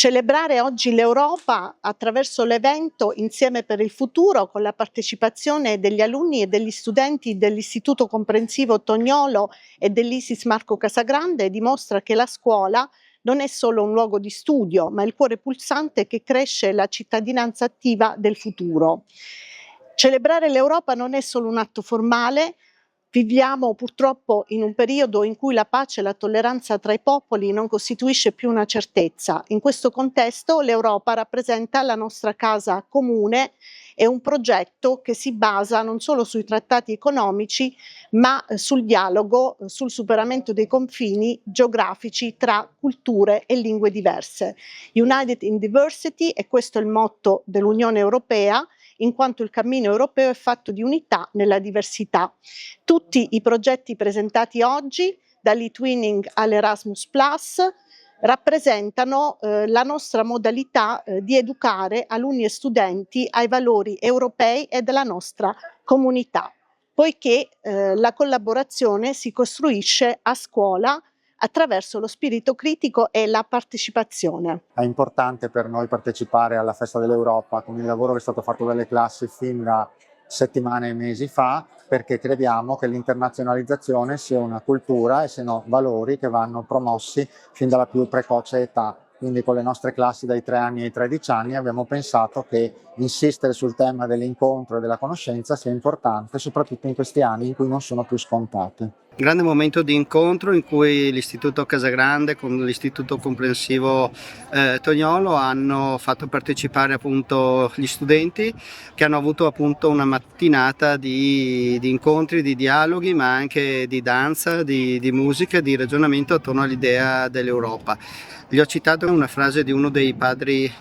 Celebrare oggi l'Europa attraverso l'evento Insieme per il futuro, con la partecipazione degli alunni e degli studenti dell'Istituto Comprensivo Toniolo e dell'ISIS Marco Casagrande, dimostra che la scuola non è solo un luogo di studio, ma il cuore pulsante che cresce la cittadinanza attiva del futuro. Celebrare l'Europa non è solo un atto formale. Viviamo purtroppo in un periodo in cui la pace e la tolleranza tra i popoli non costituisce più una certezza. In questo contesto l'Europa rappresenta la nostra casa comune e un progetto che si basa non solo sui trattati economici, ma sul dialogo, sul superamento dei confini geografici tra culture e lingue diverse. United in Diversity, e questo è il motto dell'Unione Europea, in quanto il cammino europeo è fatto di unità nella diversità. Tutti i progetti presentati oggi, dall'e-twinning all'Erasmus+, rappresentano la nostra modalità di educare alunni e studenti ai valori europei e della nostra comunità, poiché la collaborazione si costruisce a scuola attraverso lo spirito critico e la partecipazione. È importante per noi partecipare alla Festa dell'Europa con il lavoro che è stato fatto dalle classi fin da settimane e mesi fa, perché crediamo che l'internazionalizzazione sia una cultura e siano valori che vanno promossi fin dalla più precoce età. Quindi con le nostre classi dai 3 anni ai 13 anni abbiamo pensato che insistere sul tema dell'incontro e della conoscenza sia importante, soprattutto in questi anni in cui non sono più scontati. Grande momento di incontro in cui l'Istituto Casagrande con l'Istituto Comprensivo Toniolo hanno fatto partecipare appunto gli studenti, che hanno avuto appunto una mattinata di incontri, di dialoghi, ma anche di danza, di musica, di ragionamento attorno all'idea dell'Europa. Gli ho citato una frase di uno dei padri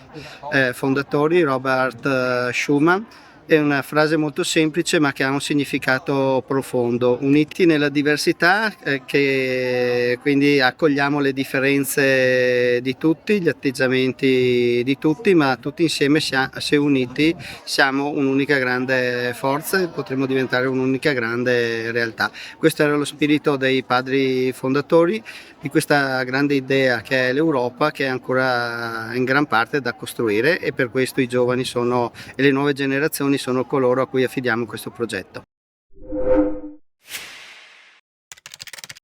fondatori, Robert Schuman. È una frase molto semplice ma che ha un significato profondo: uniti nella diversità, che quindi accogliamo le differenze di tutti, gli atteggiamenti di tutti, ma tutti insieme, se uniti, siamo un'unica grande forza e potremo diventare un'unica grande realtà. Questo era lo spirito dei padri fondatori di questa grande idea che è l'Europa, che è ancora in gran parte da costruire, e per questo i giovani e le nuove generazioni sono coloro a cui affidiamo questo progetto.